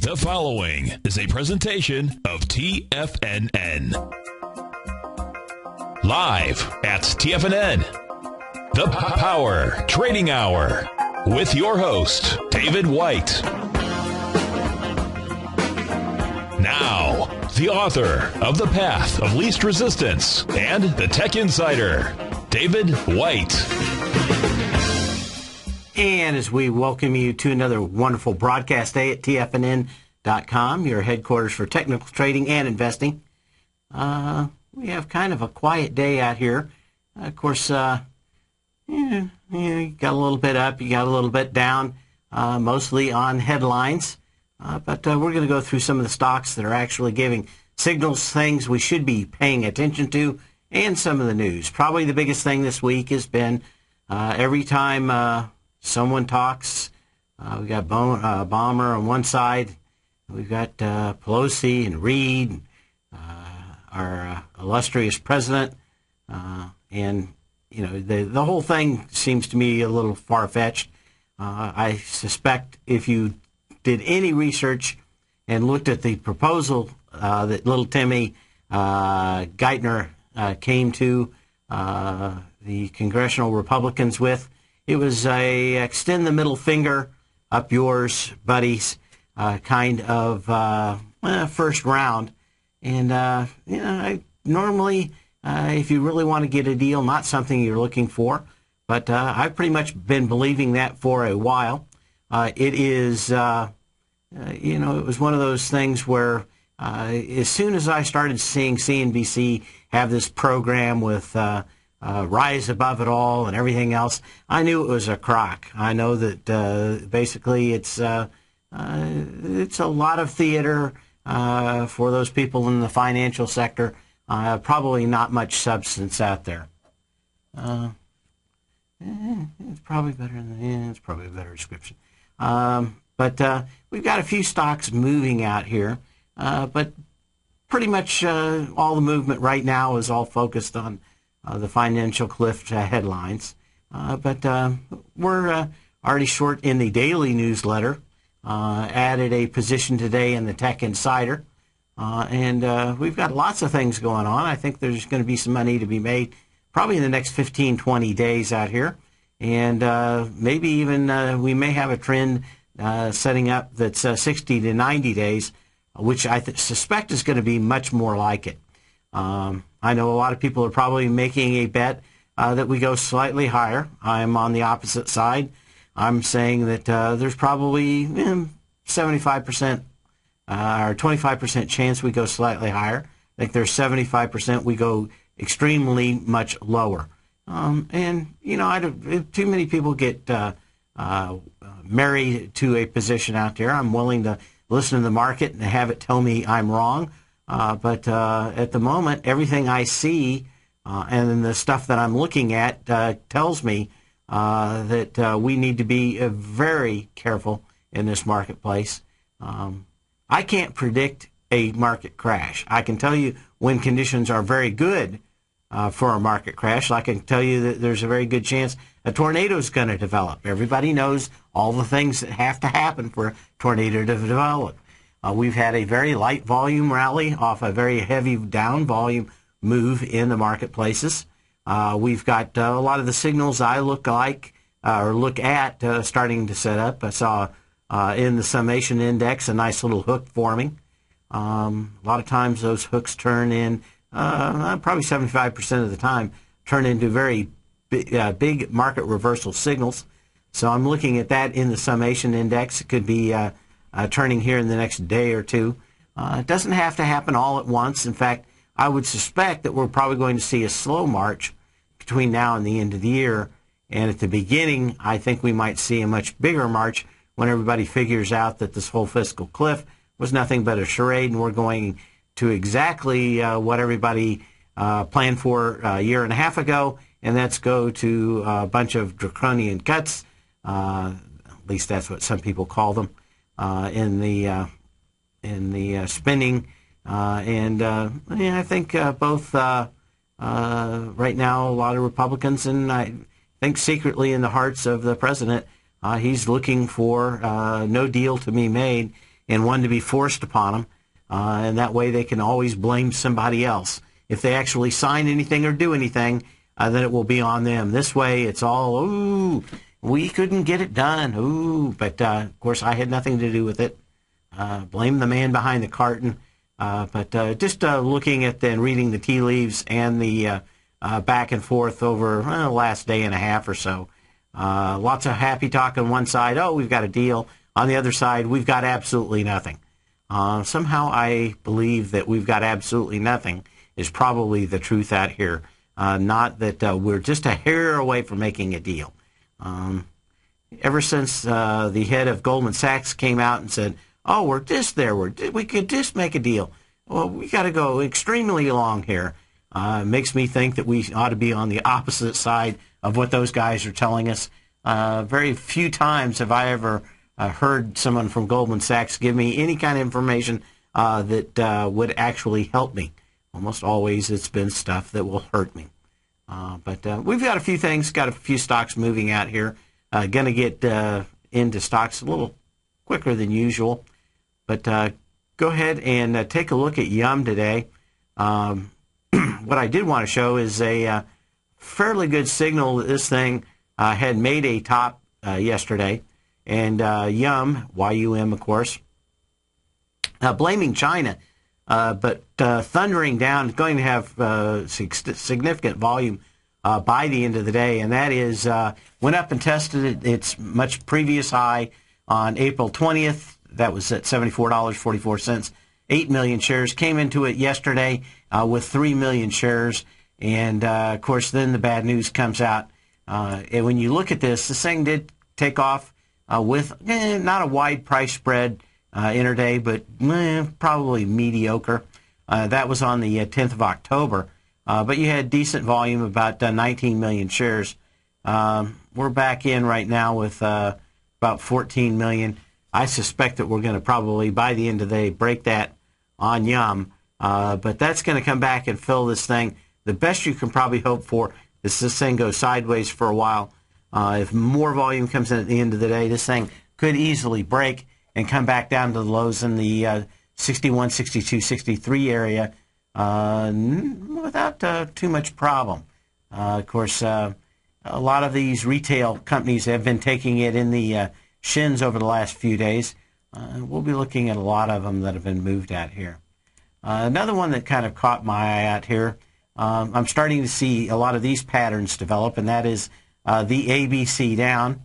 The following is a presentation of TFNN. Live at TFNN, the Power Trading Hour, with your host, David White. Now, the author of The Path of Least Resistance and the Tech Insider, David White. And as we welcome you to another wonderful broadcast day at TFNN.com, your headquarters for technical trading and investing. We have kind of a quiet day out here. Of course, you got a little bit up, you got a little bit down, mostly on headlines. But we're going to go through some of the stocks that are actually giving signals, things we should be paying attention to, and some of the news. Probably the biggest thing this week has been every time someone talks, we got Balmer on one side, we've got Pelosi and Reid, our illustrious president, and you know the whole thing seems to me a little far-fetched. I suspect if you did any research and looked at the proposal that little Timmy Geithner came to the congressional Republicans with, it was a extend the middle finger up yours, buddies, kind of first round. And, I normally, if you really want to get a deal, not something you're looking for, but I've pretty much been believing that for a while. It is, it was one of those things where as soon as I started seeing CNBC have this program with Rise Above It All and everything else, I knew it was a crock. I know that basically it's a lot of theater for those people in the financial sector. Probably not much substance out there. It's probably better than it's probably a better description. But we've got a few stocks moving out here, but pretty much all the movement right now is all focused on the financial cliff headlines. But we're already short in the daily newsletter, added a position today in the Tech Insider, and we've got lots of things going on. I think there's going to be some money to be made probably in the next 15, 20 days out here, and maybe even we may have a trend setting up that's 60 to 90 days, which I suspect is going to be much more like it. I know a lot of people are probably making a bet that we go slightly higher. I'm on the opposite side. I'm saying that there's probably 75% or 25% chance we go slightly higher. I think there's 75% we go extremely much lower. And, too many people get married to a position out there. I'm willing to listen to the market and have it tell me I'm wrong. But at the moment, everything I see and the stuff that I'm looking at tells me that we need to be very careful in this marketplace. I can't predict a market crash. I can tell you when conditions are very good for a market crash. I can tell you that there's a very good chance a tornado is going to develop. Everybody knows all the things that have to happen for a tornado to develop. We've had a very light volume rally off a very heavy down volume move in the marketplaces. We've got a lot of the signals I look at starting to set up. I saw in the summation index a nice little hook forming. A lot of times those hooks turn in, probably 75% of the time, turn into very big market reversal signals. So I'm looking at that in the summation index. It could be turning here in the next day or two. It doesn't have to happen all at once. In fact, I would suspect that we're probably going to see a slow march between now and the end of the year. And at the beginning, I think we might see a much bigger march when everybody figures out that this whole fiscal cliff was nothing but a charade, and we're going to exactly what everybody planned for a year and a half ago, and that's go to a bunch of draconian cuts. At least that's what some people call them in the spending. I think both right now a lot of Republicans, and I think secretly in the hearts of the president, he's looking for no deal to be made and one to be forced upon them. And that way they can always blame somebody else. If they actually sign anything or do anything, then it will be on them. This way it's all, ooh, we couldn't get it done. Ooh, but of course I had nothing to do with it. Blame the man behind the curtain. But just looking at and reading the tea leaves and the back and forth over the last day and a half or so. Lots of happy talk on one side. Oh, we've got a deal. On the other side, we've got absolutely nothing. Somehow I believe that we've got absolutely nothing is probably the truth out here. Not that we're just a hair away from making a deal. Ever since the head of Goldman Sachs came out and said, oh, we're just there, we could just make a deal. Well, we got to go extremely long here. Makes me think that we ought to be on the opposite side of what those guys are telling us. Very few times have I ever heard someone from Goldman Sachs give me any kind of information that would actually help me. Almost always it's been stuff that will hurt me. But we've got a few things, got a few stocks moving out here. Going to get into stocks a little quicker than usual. But go ahead and take a look at Yum today. What I did want to show is a fairly good signal that this thing had made a top yesterday. And Yum, Y-U-M, of course, blaming China, but thundering down, going to have significant volume by the end of the day. And that is, went up and tested its much previous high on April 20th. That was at $74.44. 8 million shares. Came into it yesterday with 3 million shares. And, of course, then the bad news comes out. And when you look at this thing did take off with not a wide price spread intraday, but probably mediocre. That was on the 10th of October. But you had decent volume, about 19 million shares. We're back in right now with about 14 million. I suspect that we're going to probably, by the end of the day, break that on Yum. But that's going to come back and fill this thing. The best you can probably hope for is this thing goes sideways for a while. If more volume comes in at the end of the day, this thing could easily break and come back down to the lows in the 61, 62, 63 area without too much problem. Of course, a lot of these retail companies have been taking it in the shins over the last few days. We'll be looking at a lot of them that have been moved out here. Another one that kind of caught my eye out here, I'm starting to see a lot of these patterns develop, and that is the ABC down.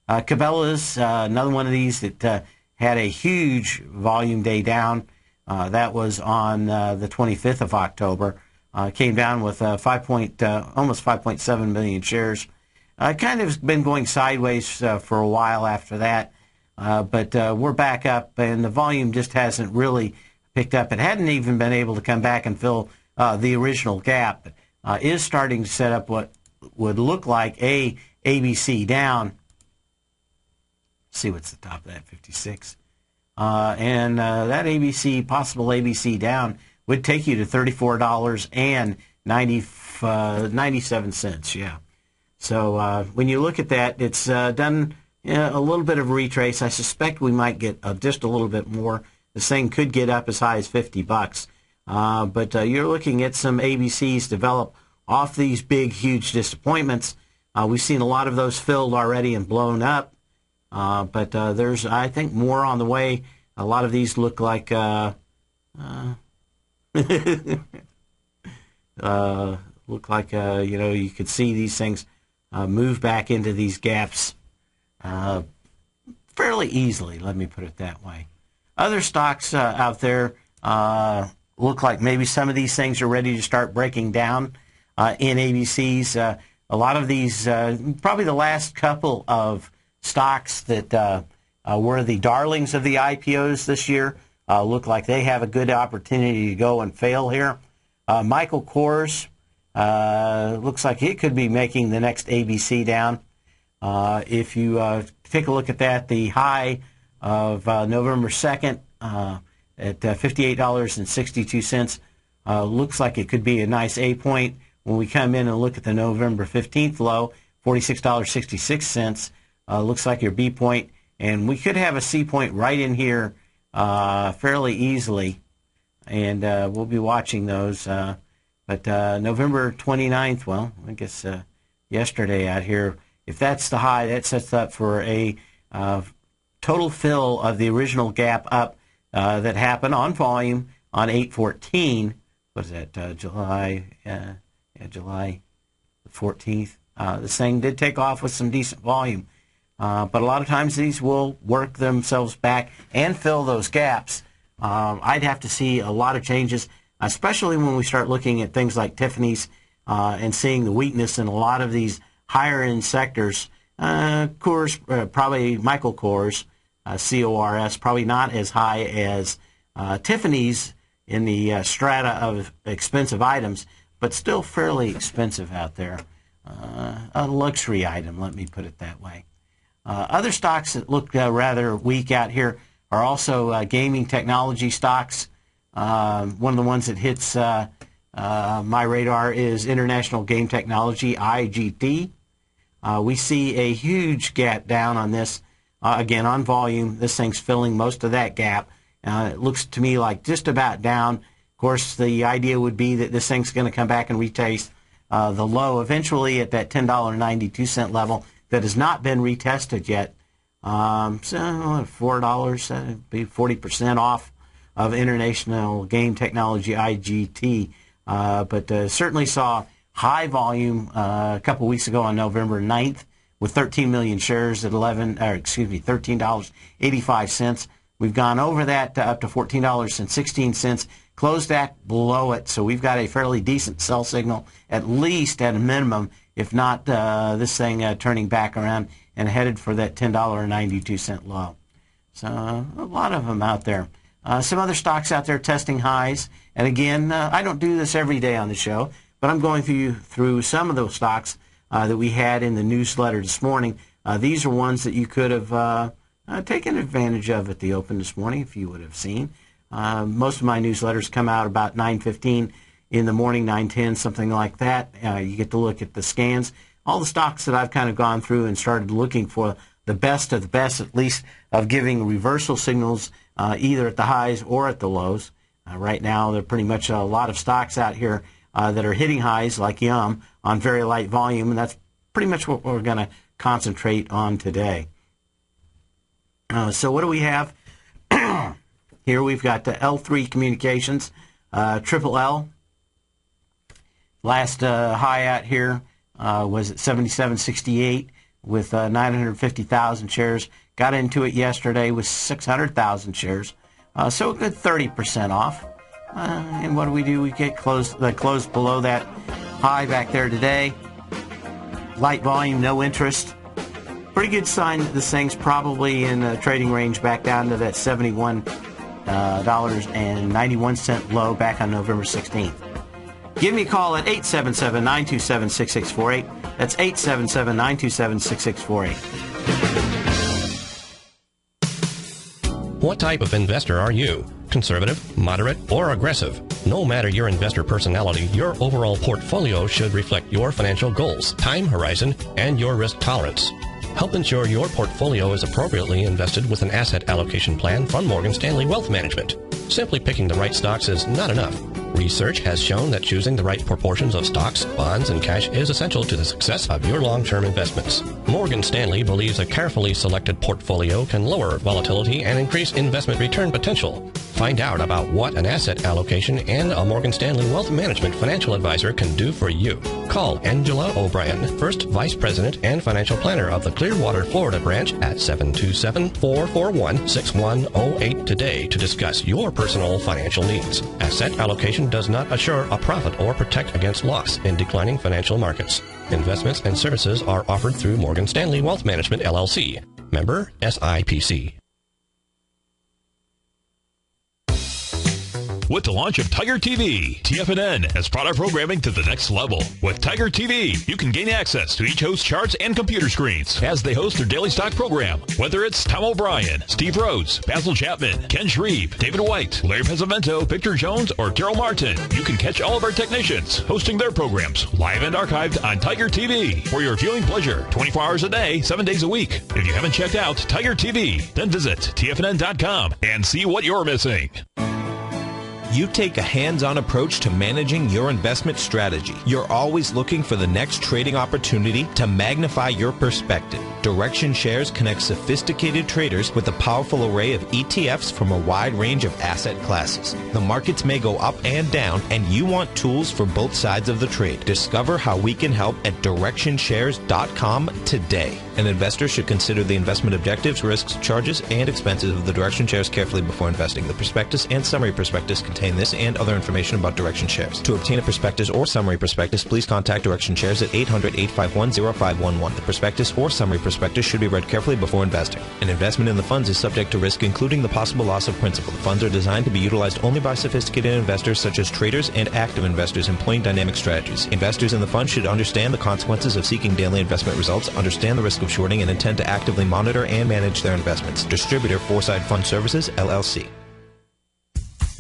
Cabela's, another one of these that had a huge volume day down. That was on the 25th of October. Came down with almost 5.7 million shares. Kind of been going sideways for a while after that, but we're back up, and the volume just hasn't really picked up. It hadn't even been able to come back and fill the original gap. Is starting to set up what would look like a ABC down. Let's see what's the top of that, 56. And that ABC, possible ABC down, would take you to $34.97. Yeah. So when you look at that, it's done a little bit of retrace. I suspect we might get just a little bit more. This thing could get up as high as $50. But you're looking at some ABCs develop off these big, huge disappointments. We've seen a lot of those filled already and blown up. But there's, I think, more on the way. A lot of these look like you know, you could see these things move back into these gaps fairly easily, let me put it that way. Other stocks out there look like maybe some of these things are ready to start breaking down in ABCs. A lot of these, probably the last couple of stocks that were the darlings of the IPOs this year, look like they have a good opportunity to go and fail here. Michael Kors looks like it could be making the next ABC down. If you take a look at that, the high of November 2nd at $58.62 looks like it could be a nice A point. When we come in and look at the November 15th low, $46.66, looks like your B point. And we could have a C point right in here fairly easily, and we'll be watching those. But November 29th, well, I guess yesterday out here, if that's the high, that sets up for a total fill of the original gap up that happened on volume on 8/14. What is that? July July 14th. This thing did take off with some decent volume, but a lot of times these will work themselves back and fill those gaps. I'd have to see a lot of changes, especially when we start looking at things like Tiffany's and seeing the weakness in a lot of these higher-end sectors. Coors, probably Michael Kors, CORS, probably not as high as Tiffany's in the strata of expensive items, but still fairly expensive out there. A luxury item, let me put it that way. Other stocks that look rather weak out here are also gaming technology stocks. One of the ones that hits my radar is International Game Technology, IGT. We see a huge gap down on this, again, on volume. This thing's filling most of that gap. It looks to me like just about down. Of course, the idea would be that this thing's going to come back and retest the low eventually at that $10.92 level that has not been retested yet. So $4, that would be 40% off of International Game Technology, IGT. But certainly saw high volume a couple weeks ago on November 9th with 13 million shares at $13.85. We've gone over that up to $14.16, closed that below it, so we've got a fairly decent sell signal, at least at a minimum, if not this thing turning back around and headed for that $10.92 low. So a lot of them out there. Some other stocks out there testing highs, and again, I don't do this every day on the show, but I'm going through some of those stocks that we had in the newsletter this morning. These are ones that you could have taken advantage of at the open this morning if you would have seen. Most of my newsletters come out about 9:15 in the morning, 9:10, something like that. You get to look at the scans. All the stocks that I've kind of gone through and started looking for the best of the best, at least, of giving reversal signals either at the highs or at the lows. Right now, there are pretty much a lot of stocks out here that are hitting highs, like Yum, on very light volume, and that's pretty much what we're going to concentrate on today. So what do we have? Here we've got L3 Communications, Triple L. Last high out here was at 77.68 with 950,000 shares. Got into it yesterday with 600,000 shares. So a good 30% off. And what do? We get closed below that high back there today. Light volume, no interest. Pretty good sign that this thing's probably in a trading range back down to that $71.91 low back on November 16th. Give me a call at 877-927-6648. That's 877-927-6648. What type of investor are you? Conservative, moderate, or aggressive? No matter your investor personality, your overall portfolio should reflect your financial goals, time horizon, and your risk tolerance. Help ensure your portfolio is appropriately invested with an asset allocation plan from Morgan Stanley Wealth Management. Simply picking the right stocks is not enough. Research has shown that choosing the right proportions of stocks, bonds, and cash is essential to the success of your long-term investments. Morgan Stanley believes a carefully selected portfolio can lower volatility and increase investment return potential. Find out about what an asset allocation and a Morgan Stanley Wealth Management financial advisor can do for you. Call Angela O'Brien, First Vice President and Financial Planner of the Clearwater, Florida branch at 727-441-6108 today to discuss your personal financial needs. Asset allocation does not assure a profit or protect against loss in declining financial markets. Investments and services are offered through Morgan Stanley Wealth Management, LLC. Member SIPC. with the launch of Tiger TV. TFNN has brought our programming to the next level. With Tiger TV, you can gain access to each host's charts and computer screens as they host their daily stock program. Whether it's Tom O'Brien, Steve Rhodes, Basil Chapman, Ken Shreve, David White, Larry Pesavento, Victor Jones, or Daryl Martin, you can catch all of our technicians hosting their programs live and archived on Tiger TV for your viewing pleasure 24 hours a day, 7 days a week. If you haven't checked out Tiger TV, then visit TFNN.com and see what you're missing. You take a hands-on approach to managing your investment strategy. You're always looking for the next trading opportunity to magnify your perspective. Direction Shares connects sophisticated traders with a powerful array of ETFs from a wide range of asset classes. The markets may go up and down, and you want tools for both sides of the trade. Discover how we can help at DirectionShares.com today. An investor should consider the investment objectives, risks, charges, and expenses of the Direction Shares carefully before investing. The prospectus and summary prospectus contain this and other information about Direction Shares. To obtain a prospectus or summary prospectus, please contact Direction Shares at 800-851-0511. The prospectus or summary prospectus should be read carefully before investing. An investment in the funds is subject to risk, including the possible loss of principal. The funds are designed to be utilized only by sophisticated investors such as traders and active investors employing dynamic strategies. Investors in the fund should understand the consequences of seeking daily investment results, understand the risk of shorting, and intend to actively monitor and manage their investments. Distributor Foreside Fund Services, LLC.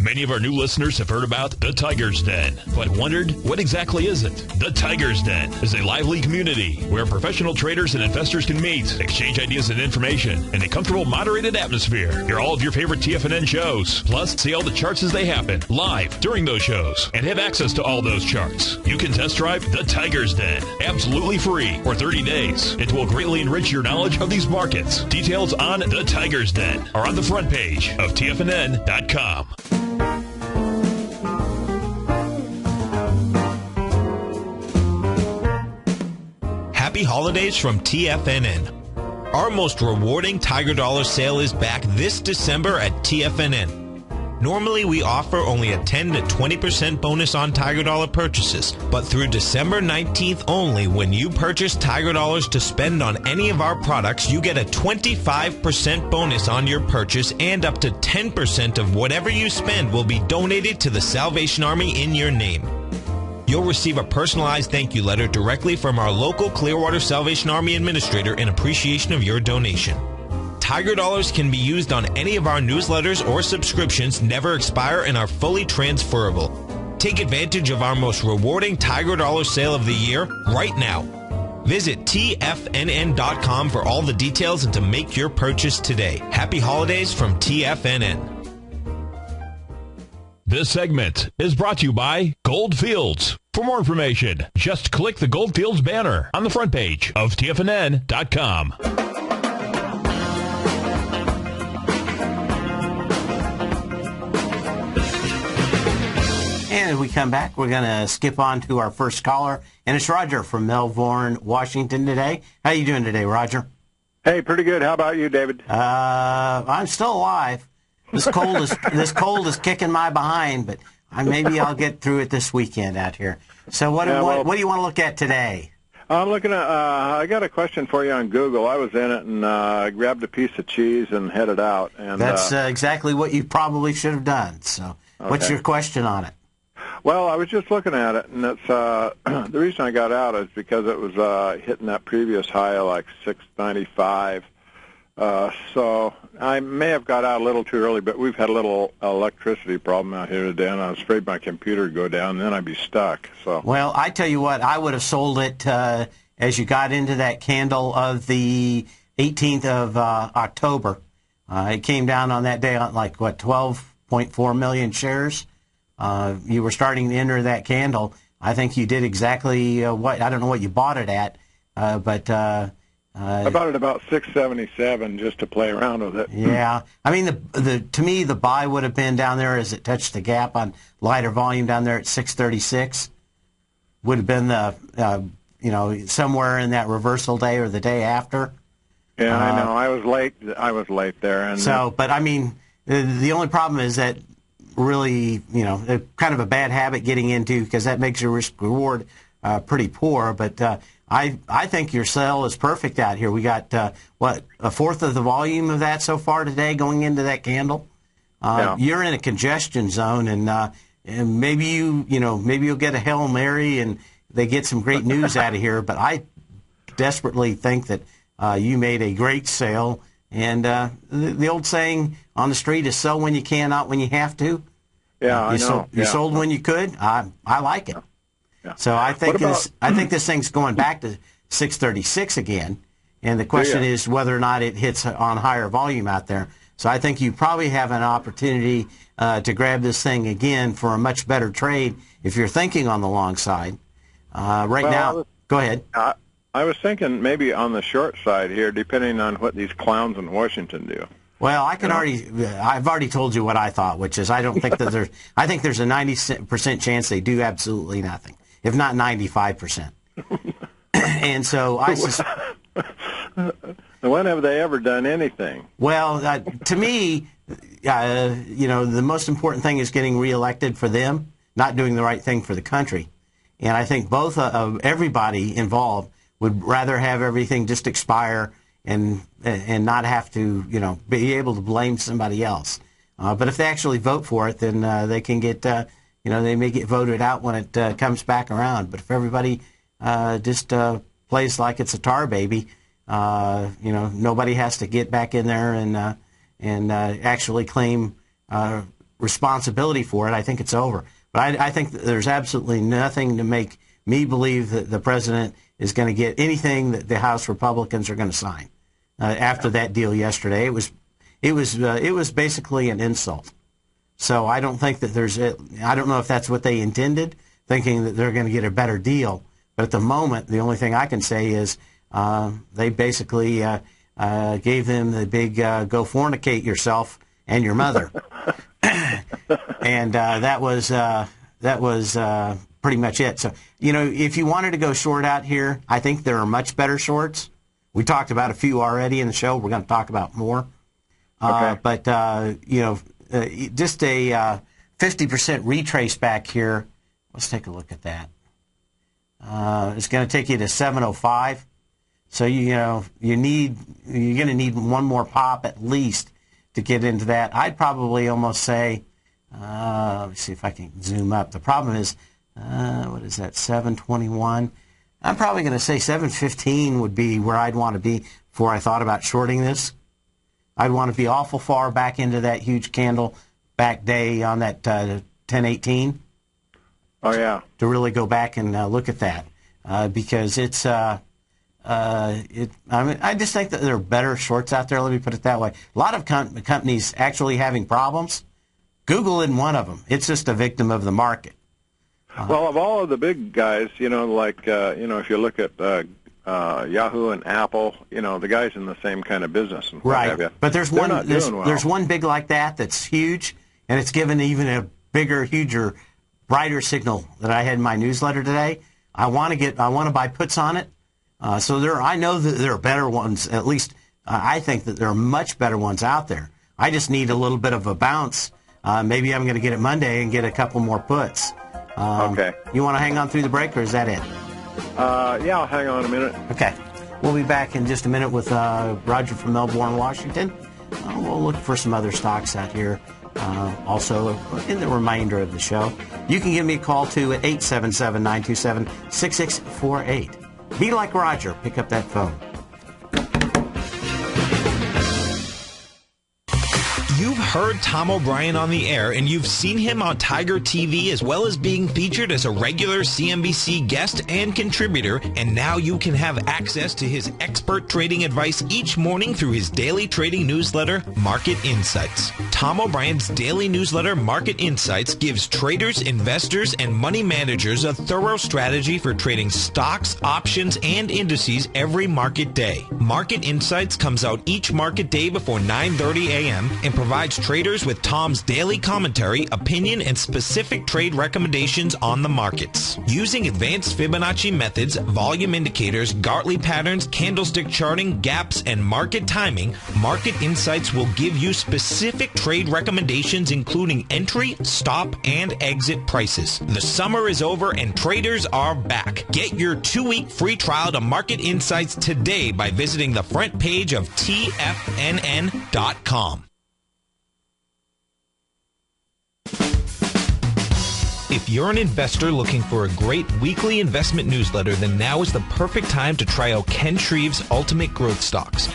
Many of our new listeners have heard about the Tiger's Den, but wondered, what exactly is it? The Tiger's Den is a lively community where professional traders and investors can meet, exchange ideas and information in a comfortable, moderated atmosphere. Hear all of your favorite TFNN shows, plus see all the charts as they happen live during those shows, and have access to all those charts. You can test drive the Tiger's Den absolutely free for 30 days. It will greatly enrich your knowledge of these markets. Details on the Tiger's Den are on the front page of TFNN.com. Happy holidays from TFNN. Our most rewarding Tiger Dollar sale is back this December at TFNN. Normally, we offer only a 10 to 20% bonus on Tiger Dollar purchases, but through December 19th only, when you purchase Tiger Dollars to spend on any of our products, you get a 25% bonus on your purchase, and up to 10% of whatever you spend will be donated to the Salvation Army in your name. You'll receive a personalized thank you letter directly from our local Clearwater Salvation Army administrator in appreciation of your donation. Tiger Dollars can be used on any of our newsletters or subscriptions, never expire, and are fully transferable. Take advantage of our most rewarding Tiger Dollar sale of the year right now. Visit TFNN.com for all the details and to make your purchase today. Happy holidays from TFNN. This segment is brought to you by Goldfields. For more information, just click the Goldfields banner on the front page of TFNN.com. And as we come back, we're going to skip on to our first caller, and it's Roger from Melbourne, Washington today. How you doing today, Roger? Hey, pretty good. How about you, David? I'm still alive. This cold is kicking my behind, but maybe I'll get through it this weekend out here. So what do you want to look at today? I'm looking at, I got a question for you on Google. I was in it and grabbed a piece of cheese and headed out. And that's exactly what you probably should have done. So what's your question on it? Well, I was just looking at it, and it's the reason I got out is because it was hitting that previous high of like 695. So I may have got out a little too early, but we've had a little electricity problem out here today, and I was afraid my computer would go down, and then I'd be stuck. So. Well, I tell you what, I would have sold it as you got into that candle of the 18th of October. It came down on that day on like, 12.4 million shares. You were starting to enter that candle. I think you did exactly I don't know what you bought it at, but... I bought it about 677 just to play around with it. Yeah, I mean to me the buy would have been down there as it touched the gap on lighter volume down there at 636. Would have been the somewhere in that reversal day or the day after. Yeah, I know. I was late there, and so. But I mean, the only problem is that really kind of a bad habit getting into because that makes your risk reward pretty poor, but. I think your sale is perfect out here. We got, a fourth of the volume of that so far today going into that candle. You're in a congestion zone, and maybe you'll get a Hail Mary and they get some great news out of here. But I desperately think that you made a great sale. And the old saying on the street is sell when you can, not when you have to. Yeah, I know. You sold when you could. I like it. Yeah. So I think this thing's going back to 636 again. And the question is whether or not it hits on higher volume out there. So I think you probably have an opportunity to grab this thing again for a much better trade if you're thinking on the long side. Now, go ahead. I was thinking maybe on the short side here, depending on what these clowns in Washington do. Well, I've already told you what I thought, which is I don't think that I think there's a 90% chance they do absolutely nothing, if not 95%. And so when have they ever done anything? Well, to me, the most important thing is getting reelected for them, not doing the right thing for the country. And I think both everybody involved would rather have everything just expire and not have to, be able to blame somebody else. But if they actually vote for it, then they can get, they may get voted out when it comes back around. But if everybody just plays like it's a tar baby, nobody has to get back in there and actually claim responsibility for it. I think it's over. But I think that there's absolutely nothing to make me believe that the president is going to get anything that the House Republicans are going to sign after that deal yesterday. It was basically an insult. So I don't think that I don't know if that's what they intended, thinking that they're going to get a better deal. But at the moment, the only thing I can say is they basically gave them the big go fornicate yourself and your mother. And that was pretty much it. So, if you wanted to go short out here, I think there are much better shorts. We talked about a few already in the show. We're going to talk about more. Okay. But, just a 50% retrace back here. Let's take a look at that. It's going to take you to 705. So, you're going to need one more pop at least to get into that. I'd probably almost say, let me see if I can zoom up. The problem is, what is that, 721? I'm probably going to say 715 would be where I'd want to be before I thought about shorting this. I'd want to be awful far back into that huge candle back day on that 1018. Oh, yeah. To really go back and look at that because it's I just think that there are better shorts out there. Let me put it that way. A lot of companies actually having problems. Google isn't one of them. It's just a victim of the market. Well, of all of the big guys, if you look at Yahoo and Apple, the guys in the same kind of business. And what have you. But there's one big like that's huge, and it's given even a bigger, huger, brighter signal that I had in my newsletter today. I want to buy puts on it. I know that there are better ones. At least I think that there are much better ones out there. I just need a little bit of a bounce. Maybe I'm going to get it Monday and get a couple more puts. Okay. You want to hang on through the break, or is that it? Yeah, I'll hang on a minute. Okay. We'll be back in just a minute with Roger from Melbourne, Washington. We'll look for some other stocks out here also in the remainder of the show. You can give me a call, too, at 877-927-6648. Be like Roger. Pick up that phone. You've heard Tom O'Brien on the air, and you've seen him on Tiger TV, as well as being featured as a regular CNBC guest and contributor, and now you can have access to his expert trading advice each morning through his daily trading newsletter, Market Insights. Tom O'Brien's daily newsletter, Market Insights, gives traders, investors, and money managers a thorough strategy for trading stocks, options, and indices every market day. Market Insights comes out each market day before 9:30 a.m. and provides traders with Tom's daily commentary, opinion, and specific trade recommendations on the markets. Using advanced Fibonacci methods, volume indicators, Gartley patterns, candlestick charting, gaps, and market timing, Market Insights will give you specific trade recommendations including entry, stop, and exit prices. The summer is over and traders are back. Get your 2-week free trial to Market Insights today by visiting the front page of TFNN.com. If you're an investor looking for a great weekly investment newsletter, then now is the perfect time to try out Ken Shreve's Ultimate Growth Stocks.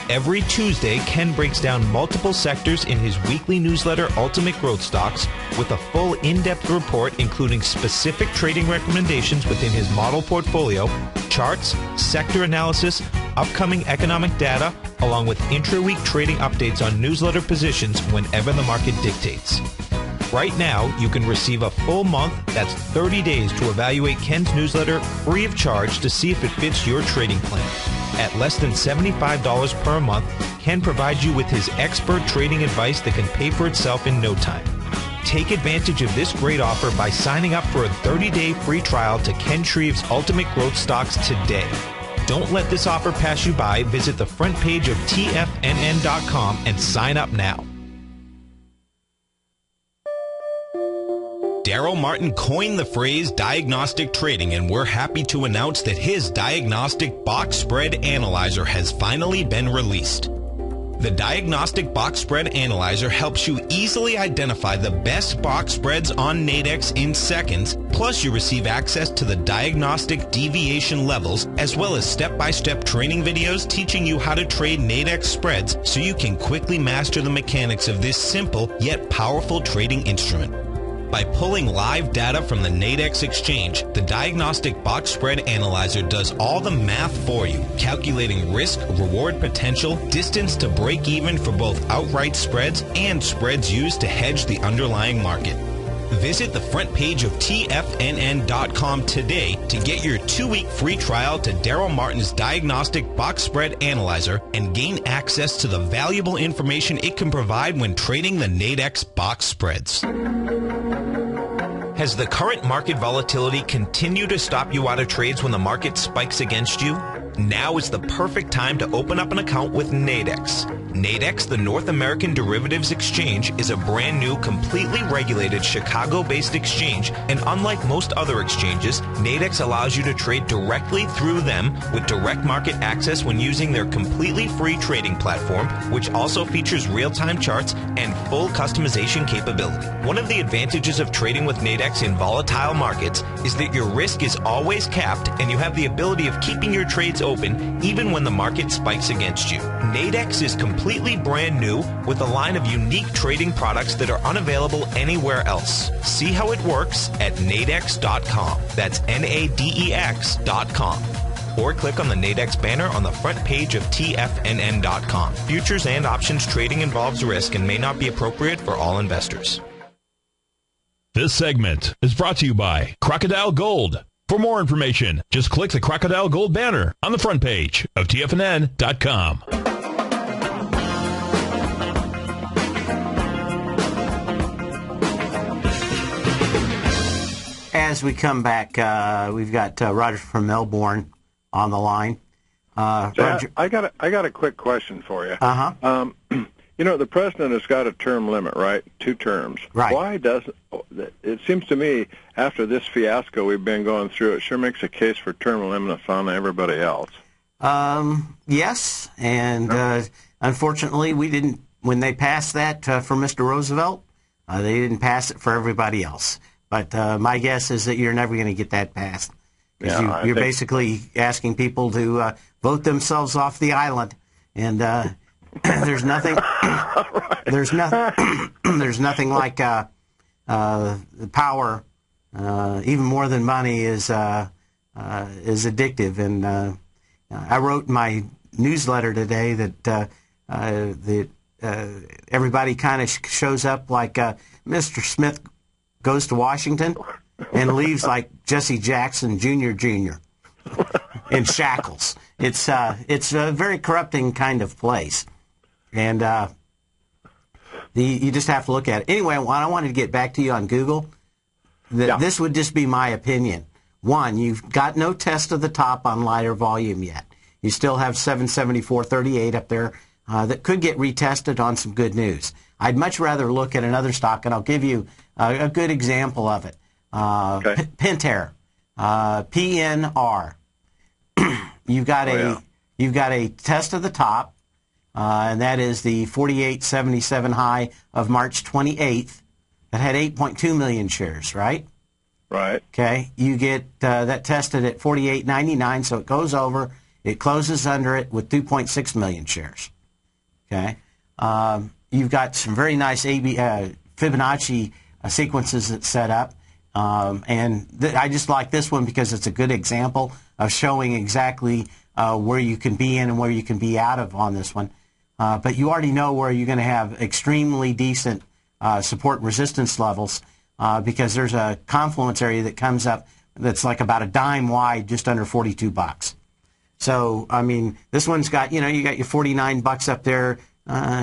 Every Tuesday, Ken breaks down multiple sectors in his weekly newsletter, Ultimate Growth Stocks, with a full in-depth report including specific trading recommendations within his model portfolio, charts, sector analysis, upcoming economic data, along with intra-week trading updates on newsletter positions whenever the market dictates. Right now, you can receive a full month, that's 30 days, to evaluate Ken's newsletter free of charge to see if it fits your trading plan. At less than $75 per month, Ken provides you with his expert trading advice that can pay for itself in no time. Take advantage of this great offer by signing up for a 30-day free trial to Ken Shreve's Ultimate Growth Stocks today. Don't let this offer pass you by. Visit the front page of TFNN.com and sign up now. Daryl Martin coined the phrase diagnostic trading, and we're happy to announce that his diagnostic box spread analyzer has finally been released. The Diagnostic Box Spread Analyzer helps you easily identify the best box spreads on Nadex in seconds, plus you receive access to the diagnostic deviation levels, as well as step-by-step training videos teaching you how to trade Nadex spreads so you can quickly master the mechanics of this simple yet powerful trading instrument. By pulling live data from the Nadex exchange, the Diagnostic Box Spread Analyzer does all the math for you, calculating risk, reward potential, distance to break even for both outright spreads and spreads used to hedge the underlying market. Visit the front page of TFNN.com today to get your 2-week free trial to Daryl Martin's Diagnostic Box Spread Analyzer and gain access to the valuable information it can provide when trading the Nadex box spreads. Has the current market volatility continued to stop you out of trades when the market spikes against you? Now is the perfect time to open up an account with Nadex. Nadex, the North American Derivatives Exchange, is a brand new, completely regulated Chicago-based exchange, and unlike most other exchanges, Nadex allows you to trade directly through them with direct market access when using their completely free trading platform, which also features real-time charts and full customization capability. One of the advantages of trading with Nadex in volatile markets is that your risk is always capped and you have the ability of keeping your trades open even when the market spikes against you. Nadex is completely brand new with a line of unique trading products that are unavailable anywhere else. See how it works at nadex.com. That's Nadex.com. Or click on the Nadex banner on the front page of TFNN.com. Futures and options trading involves risk and may not be appropriate for all investors. This segment is brought to you by Crocodile Gold. For more information, just click the Crocodile Gold banner on the front page of TFNN.com. As we come back, we've got Roger from Melbourne on the line. Roger, I got a quick question for you. Uh-huh. You know, the president has got a term limit, right? 2 terms. Right. Why doesn't it seems to me after this fiasco we've been going through, it sure makes a case for term limits on everybody else. Yes, and unfortunately, we didn't. When they passed that for Mr. Roosevelt, they didn't pass it for everybody else. But my guess is that you're never going to get that passed. Because you're basically asking people to vote themselves off the island, and there's nothing. There's nothing. There's nothing like the power. Even more than money is addictive. And I wrote in my newsletter today that everybody kind of shows up like Mr. Smith goes to Washington and leaves like Jesse Jackson Jr. in shackles. It's a very corrupting kind of place, and you just have to look at it. Anyway, I wanted to get back to you on Google. This would just be my opinion. One, you've got no test of the top on lighter volume yet. You still have 774.38 up there that could get retested on some good news. I'd much rather look at another stock, and I'll give you a good example of it. Pentair, PNR. You've got a test of the top, and that is the 48.77 high of March 28th. that had 8.2 million shares, right? Right. Okay. You get that tested at 48.99, so it goes over. It closes under it with 2.6 million shares. Okay. You've got some very nice Fibonacci sequences that's set up. And I just like this one because it's a good example of showing exactly where you can be in and where you can be out of on this one. But you already know where you're going to have extremely decent support resistance levels because there's a confluence area that comes up that's like about a dime wide, just under $42. So, I mean, this one's got, you got your $49 up there.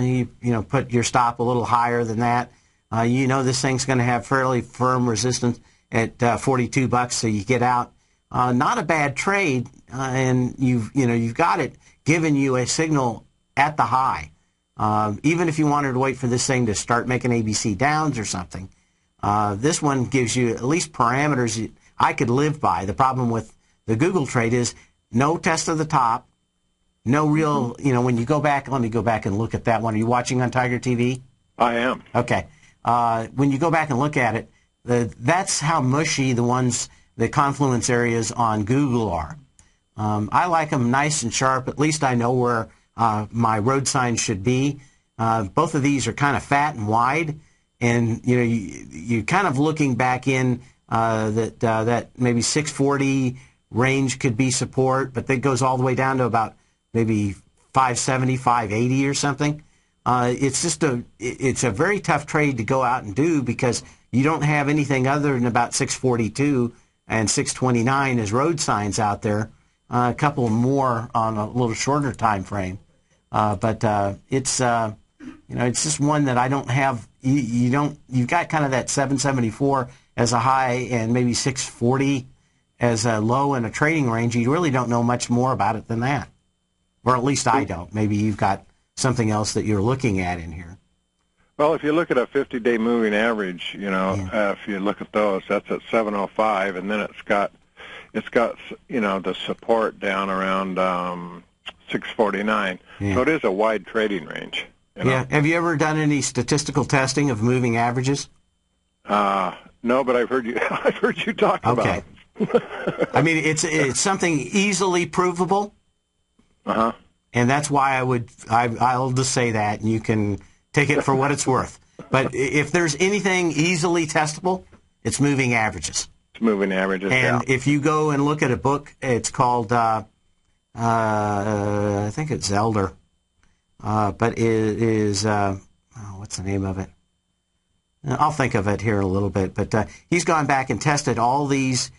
You put your stop a little higher than that. This thing's going to have fairly firm resistance at $42, so you get out. Not a bad trade, and you've got it giving you a signal at the high. Even if you wanted to wait for this thing to start making ABC downs or something, this one gives you at least parameters I could live by. The problem with the Google trade is no test of the top, no real, when you go back, let me go back and look at that one. Are you watching on Tiger TV? I am. Okay. When you go back and look at it, that's how mushy the confluence areas on Google are. I like them nice and sharp. At least I know where my road signs should be. Both of these are kind of fat and wide, and you're kind of looking back in that maybe 640 range could be support, but that goes all the way down to about maybe 570, 580 or something. It's a very tough trade to go out and do because you don't have anything other than about 642 and 629 as road signs out there. A couple more on a little shorter time frame, but it's just one that I don't have. You've got kind of that 774 as a high and maybe 640 as a low in a trading range. You really don't know much more about it than that, or at least I don't. Maybe you've got something else that you're looking at in here. Well, if you look at a 50-day moving average, if you look at those, that's at 705, and then it's got the support down around 649. Yeah. So it is a wide trading range. Yeah. Have you ever done any statistical testing of moving averages? No, but I've heard you talk about it. I mean, it's something easily provable. Uh-huh. And that's why I'll just say that, and you can take it for what it's worth. But if there's anything easily testable, it's moving averages. It's moving averages, and if you go and look at a book, it's called, I think it's Elder, but it is, what's the name of it? I'll think of it here in a little bit. But he's gone back and tested all these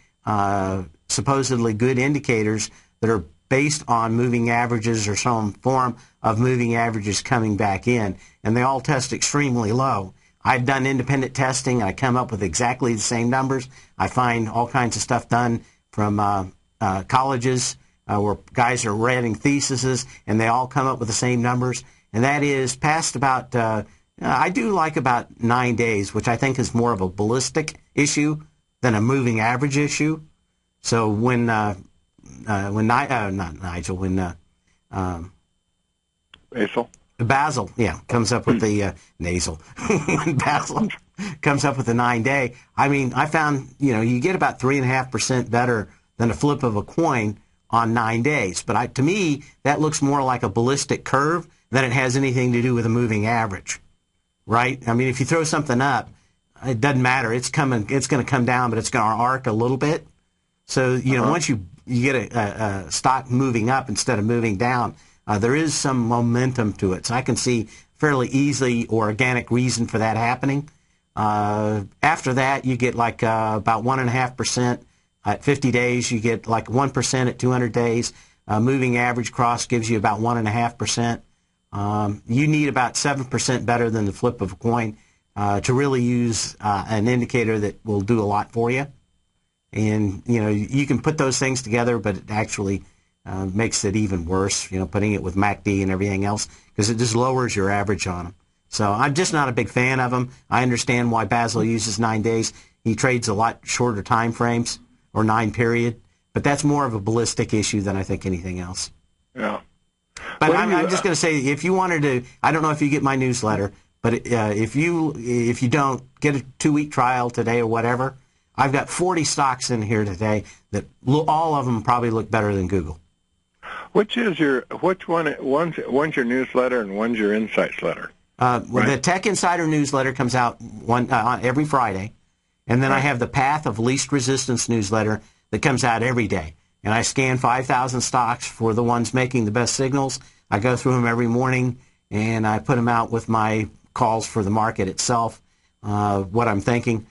supposedly good indicators that are based on moving averages or some form of moving averages coming back in, and they all test extremely low. I've done independent testing. I come up with exactly the same numbers. I find all kinds of stuff done from colleges where guys are writing theses, and they all come up with the same numbers, and that is past about, I do like about 9 days, which I think is more of a ballistic issue than a moving average issue. So when Basil, comes up with the nasal. When Basil comes up with the 9 day, I mean, I found, you get about 3.5% better than a flip of a coin on 9 days. But to me, that looks more like a ballistic curve than it has anything to do with a moving average, right? I mean, if you throw something up, it doesn't matter. It's going to come down, but it's going to arc a little bit. So, once you get a stock moving up instead of moving down, there is some momentum to it. So I can see fairly easily organic reason for that happening. After that, you get like about 1.5% at 50 days. You get like 1% at 200 days. Moving average cross gives you about 1.5%. You need about 7% better than the flip of a coin to really use an indicator that will do a lot for you. And, you can put those things together, but it actually makes it even worse, putting it with MACD and everything else, because it just lowers your average on them. So I'm just not a big fan of them. I understand why Basil uses 9 days. He trades a lot shorter time frames, or 9 period, but that's more of a ballistic issue than I think anything else. Yeah. But I'm just going to say, if you wanted to, I don't know if you get my newsletter, But if you don't get a 2-week trial today or whatever, I've got 40 stocks in here today that all of them probably look better than Google. One's your newsletter and one's your Insights letter? Right. The Tech Insider newsletter comes out every Friday, and then I have the Path of Least Resistance newsletter that comes out every day. And I scan 5,000 stocks for the ones making the best signals. I go through them every morning, and I put them out with my calls for the market itself, what I'm thinking.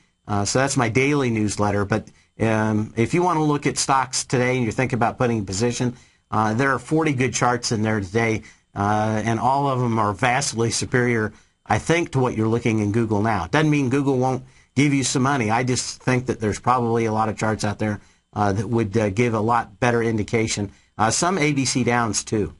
So that's my daily newsletter. But if you want to look at stocks today and you're thinking about putting a position, there are 40 good charts in there today, and all of them are vastly superior, I think, to what you're looking in Google now. It doesn't mean Google won't give you some money. I just think that there's probably a lot of charts out there that would give a lot better indication. Some ABC downs, too.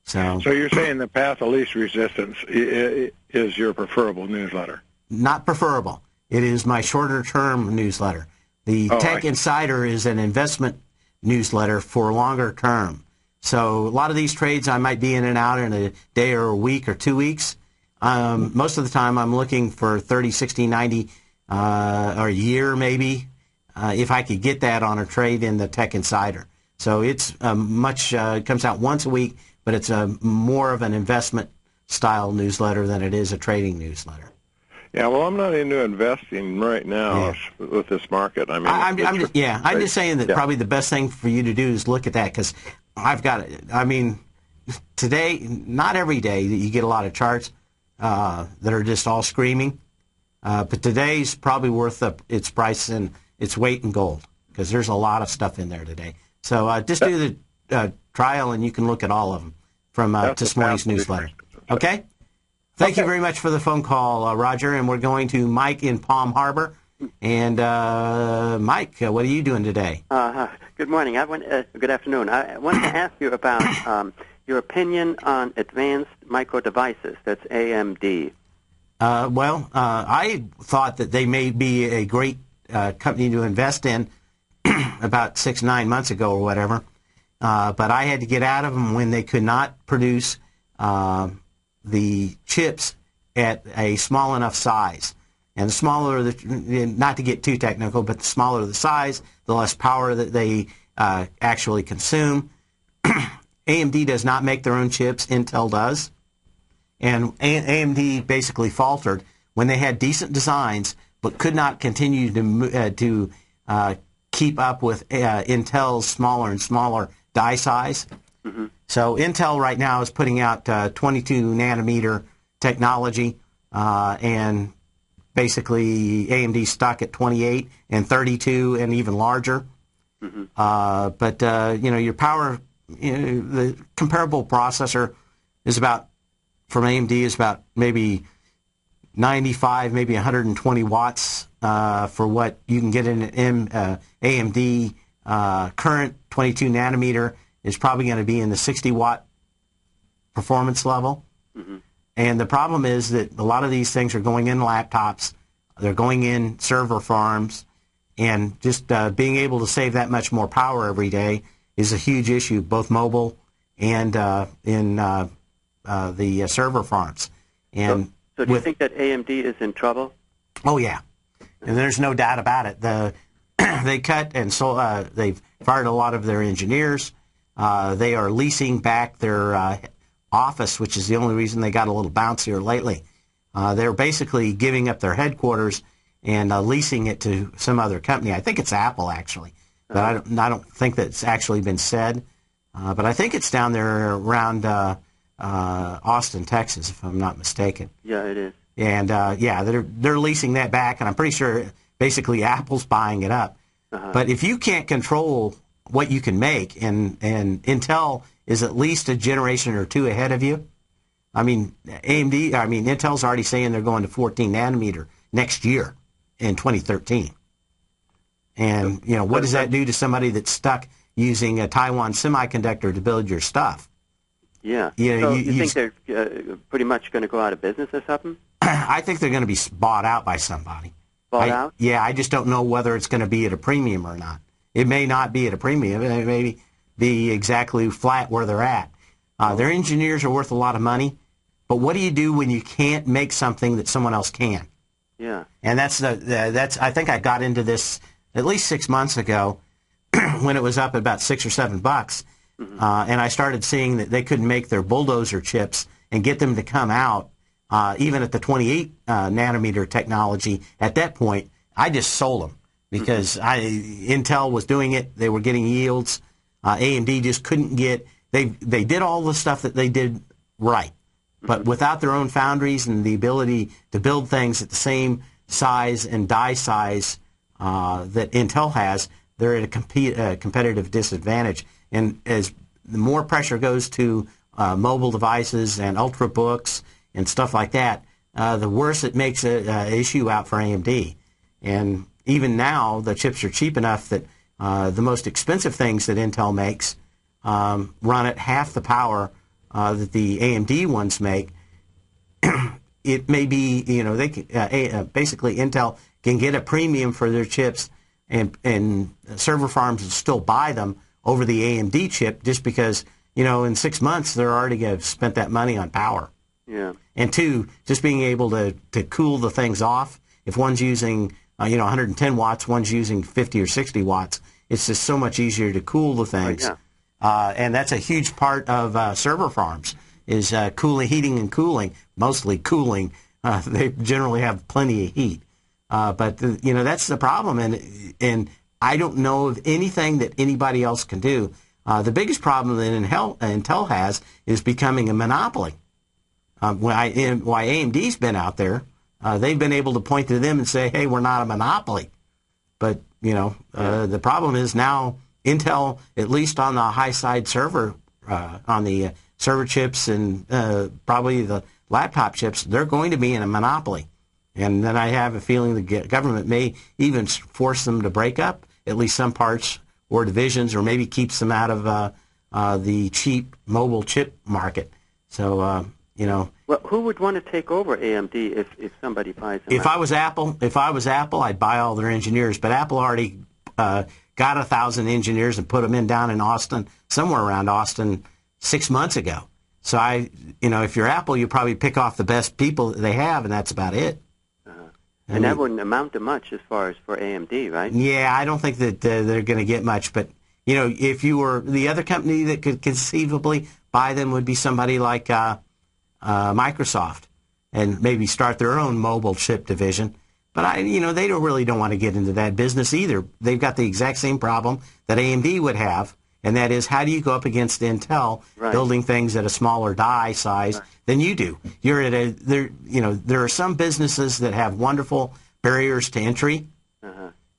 So you're saying the Path of Least Resistance is your preferable newsletter? Not preferable. It is my shorter-term newsletter. The Tech Insider is an investment newsletter for longer term. So a lot of these trades I might be in and out in a day or a week or 2 weeks. Most of the time I'm looking for 30, 60, 90, or a year maybe, if I could get that on a trade in the Tech Insider. So it's it comes out once a week, but it's more of an investment style newsletter than it is a trading newsletter. Yeah, well, I'm not into investing right now with this market. I mean, I'm just saying that probably the best thing for you to do is look at that, because I've got it. I mean, today, not every day that you get a lot of charts that are just all screaming, but today's probably worth its price and its weight in gold, because there's a lot of stuff in there today. So just do the trial, and you can look at all of them from this morning's newsletter. Okay? Thank you very much for the phone call, Roger. And we're going to Mike in Palm Harbor. And Mike, what are you doing today? Good morning. Good afternoon. I wanted to ask you about your opinion on Advanced Micro Devices. That's AMD. I thought that they may be a great company to invest in about 6-9 months ago or whatever. But I had to get out of them when they could not produce the chips at a small enough size. And the smaller, not to get too technical, but the smaller the size, the less power that they actually consume. AMD does not make their own chips. Intel does. And AMD basically faltered when they had decent designs but could not continue to keep up with Intel's smaller and smaller die size. Mm-hmm. So Intel right now is putting out 22-nanometer technology, and basically AMD stuck at 28 and 32 and even larger. Mm-hmm. But your power, the comparable processor is about, from AMD, is about maybe 95, maybe 120 watts for what you can get in an AMD current 22-nanometer. Is probably going to be in the 60-watt performance level. Mm-hmm. And the problem is that a lot of these things are going in laptops, they're going in server farms, and just being able to save that much more power every day is a huge issue, both mobile and in the server farms. And so do you think that AMD is in trouble? Oh, yeah. And there's no doubt about it. They cut and they've fired a lot of their engineers. They are leasing back their office, which is the only reason they got a little bouncier lately. They're basically giving up their headquarters and leasing it to some other company. I think it's Apple, actually, but I don't think that's actually been said. But I think it's down there around Austin, Texas, if I'm not mistaken. Yeah, it is. And they're leasing that back, and I'm pretty sure basically Apple's buying it up. Uh-huh. But if you can't control what you can make, and Intel is at least a generation or two ahead of you. I mean, Intel's already saying they're going to 14 nanometer next year in 2013. And, what does that do to somebody that's stuck using a Taiwan Semiconductor to build your stuff? Yeah. You think they're pretty much going to go out of business or something? I think they're going to be bought out by somebody. Bought out? Yeah, I just don't know whether it's going to be at a premium or not. It may not be at a premium. It may be exactly flat where they're at. Their engineers are worth a lot of money. But what do you do when you can't make something that someone else can? Yeah. And that's I think I got into this at least 6 months ago when it was up at about $6 or $7, mm-hmm. And I started seeing that they couldn't make their bulldozer chips and get them to come out even at the 28 nanometer technology. At that point, I just sold them because Intel was doing it. They were getting yields. AMD just couldn't get. They did all the stuff that they did right. But without their own foundries and the ability to build things at the same size and die size that Intel has, they're at a competitive disadvantage. And as the more pressure goes to mobile devices and ultrabooks and stuff like that, the worse it makes an issue out for AMD. And even now, the chips are cheap enough that the most expensive things that Intel makes run at half the power that the AMD ones make. It may be, they can, basically Intel can get a premium for their chips, and server farms will still buy them over the AMD chip just because, in 6 months they're already going to have spent that money on power. Yeah. And two, just being able to cool the things off. If one's using 110 watts, one's using 50 or 60 watts, it's just so much easier to cool the things. Yeah. And that's a huge part of server farms is heating and cooling, mostly cooling. They generally have plenty of heat. But that's the problem. And I don't know of anything that anybody else can do. The biggest problem that Intel has is becoming a monopoly. Why AMD's been out there, they've been able to point to them and say, hey, we're not a monopoly. But, the problem is now Intel, at least on the high side server, on the server chips and probably the laptop chips, they're going to be in a monopoly. And then I have a feeling the government may even force them to break up at least some parts or divisions, or maybe keeps them out of the cheap mobile chip market. So, Well, who would want to take over AMD if somebody buys them? If I was Apple, I'd buy all their engineers. But Apple already got 1,000 engineers and put them down in Austin, somewhere around Austin, 6 months ago. So if you're Apple, you probably pick off the best people that they have, and that's about it. And that wouldn't amount to much as far as for AMD, right? Yeah, I don't think that they're going to get much. But, if you were the other company that could conceivably buy them would be somebody like Microsoft, and maybe start their own mobile chip division. But they don't want to get into that business either. They've got the exact same problem that AMD would have, and that is, how do you go up against Intel building things at a smaller die size than you do? You're at there are some businesses that have wonderful barriers to entry,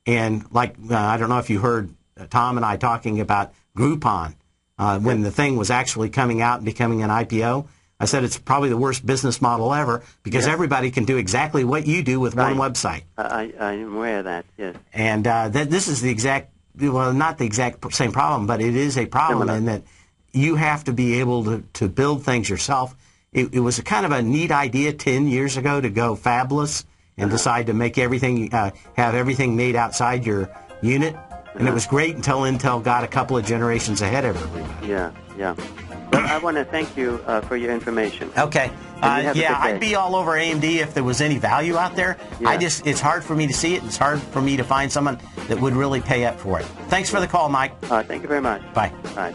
and I don't know if you heard Tom and I talking about Groupon when the thing was actually coming out and becoming an IPO. I said it's probably the worst business model ever because everybody can do exactly what you do with one website. I'm aware of that, yes. And this is the exact, not the exact same problem, but it is a problem in that you have to be able to build things yourself. It was a kind of a neat idea 10 years ago to go fabless and decide to make everything, have everything made outside your unit. And it was great until Intel got a couple of generations ahead of everybody. Yeah. Well, I want to thank you for your information. Okay. I'd be all over AMD if there was any value out there. Yeah. It's hard for me to see it. It's hard for me to find someone that would really pay up for it. Thanks for the call, Mike. Thank you very much. Bye. Bye.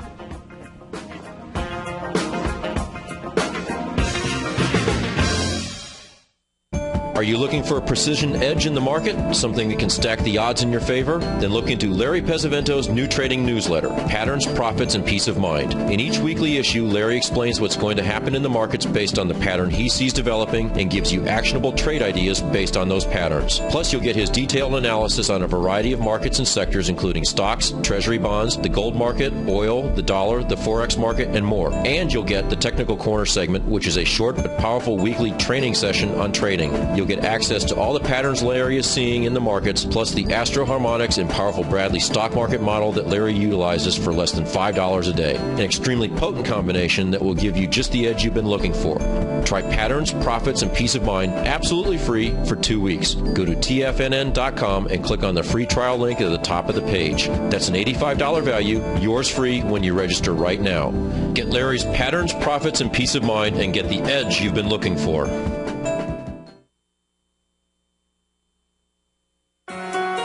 Are you looking for a precision edge in the market? Something that can stack the odds in your favor? Then look into Larry Pesavento's new trading newsletter, Patterns, Profits, and Peace of Mind. In each weekly issue, Larry explains what's going to happen in the markets based on the pattern he sees developing and gives you actionable trade ideas based on those patterns. Plus, you'll get his detailed analysis on a variety of markets and sectors, including stocks, treasury bonds, the gold market, oil, the dollar, the forex market, and more. And you'll get the Technical Corner segment, which is a short but powerful weekly training session on trading. You'll get access to all the patterns Larry is seeing in the markets, plus the Astro Harmonics and powerful Bradley stock market model that Larry utilizes for less than $5 a day. An extremely potent combination that will give you just the edge you've been looking for. Try patterns, profits, and peace of mind absolutely free for 2 weeks. Go to tfnn.com and click on the free trial link at the top of the page. That's an $85 value, yours free when you register right now. Get Larry's patterns, profits, and peace of mind and get the edge you've been looking for.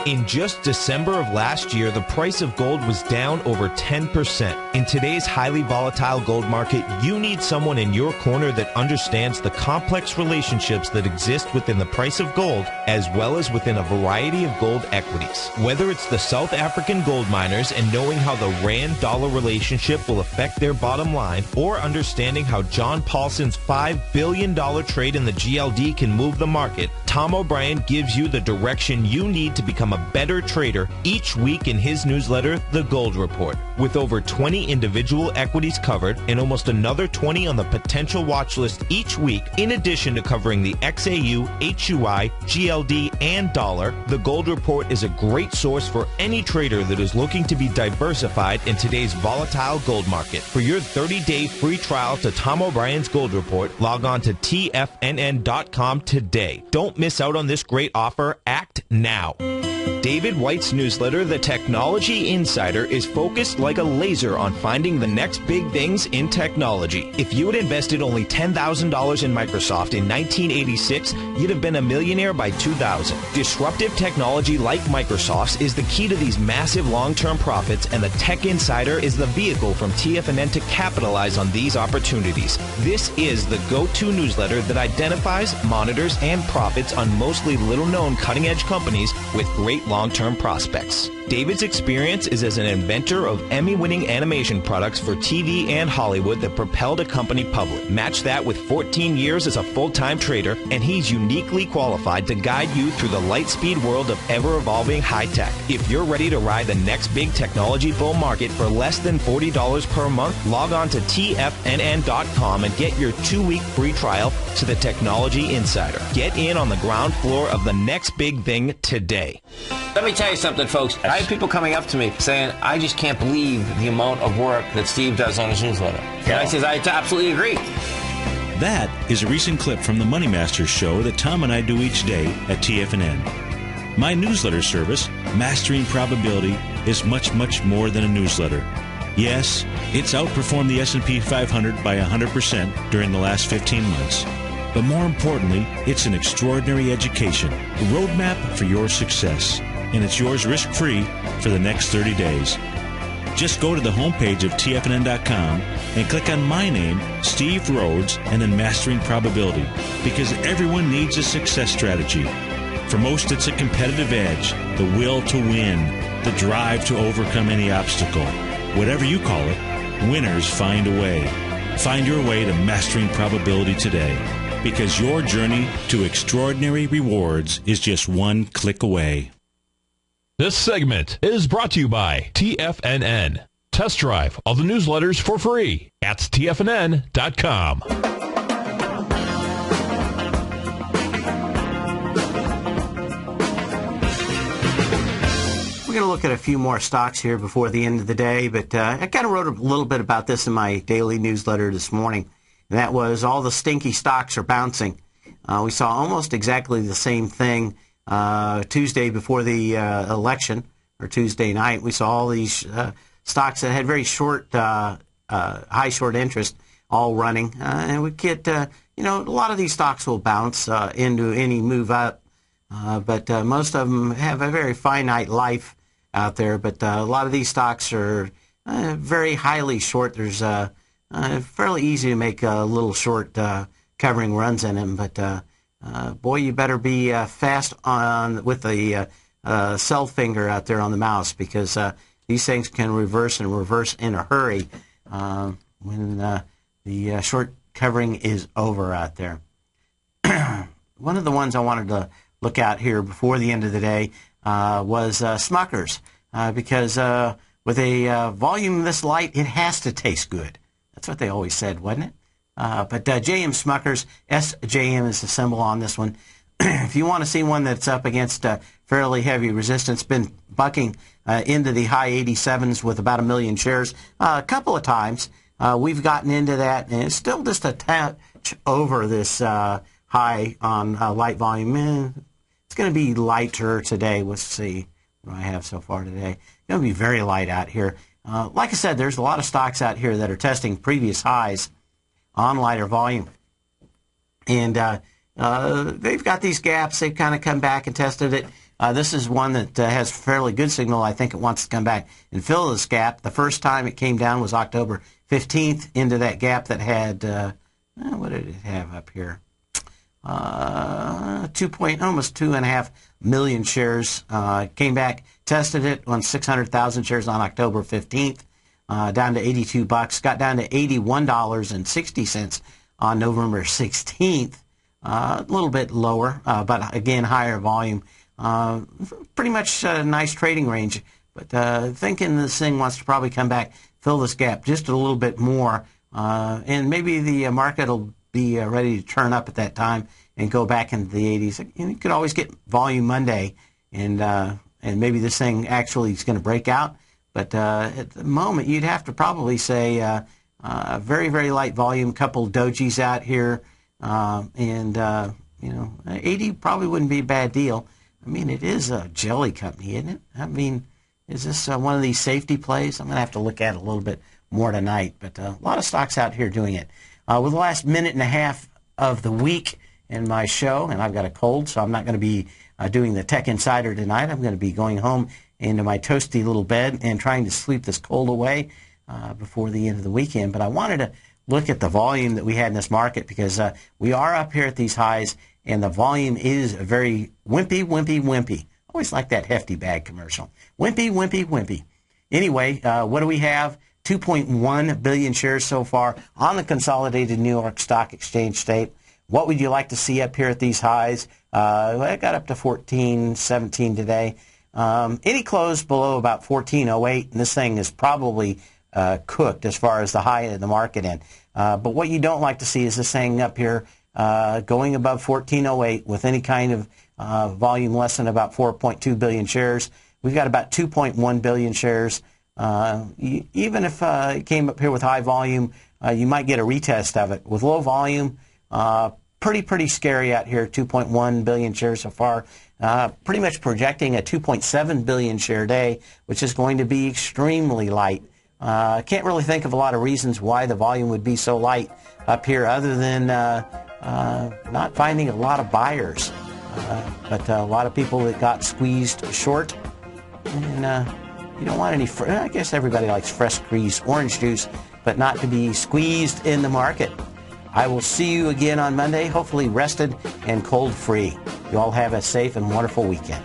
In just December of last year, the price of gold was down over 10%. In today's highly volatile gold market, you need someone in your corner that understands the complex relationships that exist within the price of gold, as well as within a variety of gold equities. Whether it's the South African gold miners and knowing how the Rand-dollar relationship will affect their bottom line, or understanding how John Paulson's $5 billion trade in the GLD can move the market, Tom O'Brien gives you the direction you need to become a better trader each week in his newsletter, The Gold Report. With over 20 individual equities covered and almost another 20 on the potential watch list each week, in addition to covering the XAU, HUI, GLD, and dollar, The Gold Report is a great source for any trader that is looking to be diversified in today's volatile gold market. For your 30-day free trial to Tom O'Brien's Gold Report, log on to tfnn.com today. Don't miss out on this great offer. Act now. David White's newsletter, The Technology Insider, is focused like a laser on finding the next big things in technology. If you had invested only $10,000 in Microsoft in 1986, you'd have been a millionaire by 2000. Disruptive technology like Microsoft's is the key to these massive long-term profits, and the Tech Insider is the vehicle from TFNN to capitalize on these opportunities. This is the go-to newsletter that identifies, monitors, and profits on mostly little-known cutting-edge companies with great long-term prospects. David's experience is as an inventor of Emmy-winning animation products for TV and Hollywood that propelled a company public. Match that with 14 years as a full-time trader, and he's uniquely qualified to guide you through the light-speed world of ever-evolving high-tech. If you're ready to ride the next big technology bull market for less than $40 per month, log on to tfnn.com and get your 2-week free trial to the Technology Insider. Get in on the ground floor of the next big thing today. Let me tell you something, folks. I have people coming up to me saying, I just can't believe the amount of work that Steve does on his newsletter. And I says, I absolutely agree. That is a recent clip from the Money Masters show that Tom and I do each day at TFNN. My newsletter service, Mastering Probability, is much, much more than a newsletter. Yes, it's outperformed the S&P 500 by 100% during the last 15 months. But more importantly, it's an extraordinary education, a roadmap for your success. And it's yours risk-free for the next 30 days. Just go to the homepage of TFNN.com and click on my name, Steve Rhodes, and then Mastering Probability, because everyone needs a success strategy. For most, it's a competitive edge, the will to win, the drive to overcome any obstacle. Whatever you call it, winners find a way. Find your way to Mastering Probability today, because your journey to extraordinary rewards is just one click away. This segment is brought to you by TFNN. Test drive all the newsletters for free at tfnn.com. We're going to look at a few more stocks here before the end of the day, but I kind of wrote a little bit about this in my daily newsletter this morning. And that was all the stinky stocks are bouncing. We saw almost exactly the same thing Tuesday before the election, or Tuesday night. We saw all these stocks that had very short, high short interest all running. And we get, a lot of these stocks will bounce into any move up. But most of them have a very finite life out there. But a lot of these stocks are very highly short. There's fairly easy to make little short covering runs in them. But boy, you better be fast on with the cell finger out there on the mouse, because these things can reverse in a hurry when the short covering is over out there. One of the ones I wanted to look at here before the end of the day was Smucker's, because with a volume this light, it has to taste good. That's what they always said, wasn't it? But J.M. Smucker's, SJM is the symbol on this one. if you want to see one that's up against fairly heavy resistance, been bucking into the high 87s with about 1 million shares a couple of times. We've gotten into that, and it's still just a touch over this high on light volume. It's going to be lighter today. Let's see what I have so far today. It's going to be very light out here. Like I said, there's a lot of stocks out here that are testing previous highs on lighter volume. And they've got these gaps. They've kind of come back and tested it. This is one that has fairly good signal. I think it wants to come back and fill this gap. The first time it came down was October 15th into that gap that had, what did it have up here? Almost 2.5 million shares. Came back, tested it on 600,000 shares on October 15th, down to $82. Got down to $81.60 on November 16th. A little bit lower, but again, higher volume. Pretty much a nice trading range, but thinking this thing wants to probably come back, fill this gap just a little bit more, and maybe the market will be ready to turn up at that time and go back into the 80s. You could always get volume Monday, and maybe this thing actually is going to break out. But at the moment, you'd have to probably say very, very light volume, couple dojis out here, and 80 probably wouldn't be a bad deal. I mean, it is a jelly company, isn't it? I mean, is this one of these safety plays? I'm going to have to look at it a little bit more tonight, but a lot of stocks out here doing it. With the last minute and a half of the week in my show, and I've got a cold, so I'm not going to be doing the Tech Insider tonight. I'm going to be going home into my toasty little bed and trying to sleep this cold away before the end of the weekend. But I wanted to look at the volume that we had in this market because we are up here at these highs, and the volume is very wimpy, wimpy, wimpy. I always like that hefty bag commercial. Wimpy, wimpy, wimpy. Anyway, what do we have? 2.1 billion shares so far on the consolidated New York Stock Exchange tape. What would you like to see up here at these highs? I got up to 14.17 today. Any close below about 14.08, and this thing is probably cooked as far as the high of the market end. But what you don't like to see is this thing up here going above 14.08 with any kind of volume less than about 4.2 billion shares. We've got about 2.1 billion shares. Even if it came up here with high volume, you might get a retest of it. With low volume, pretty scary out here, 2.1 billion shares so far. Pretty much projecting a 2.7 billion share day, which is going to be extremely light. Can't really think of a lot of reasons why the volume would be so light up here other than not finding a lot of buyers. But a lot of people that got squeezed short. And you don't want any, I guess everybody likes fresh squeezed orange juice, but not to be squeezed in the market. I will see you again on Monday, hopefully rested and cold free. You all have a safe and wonderful weekend.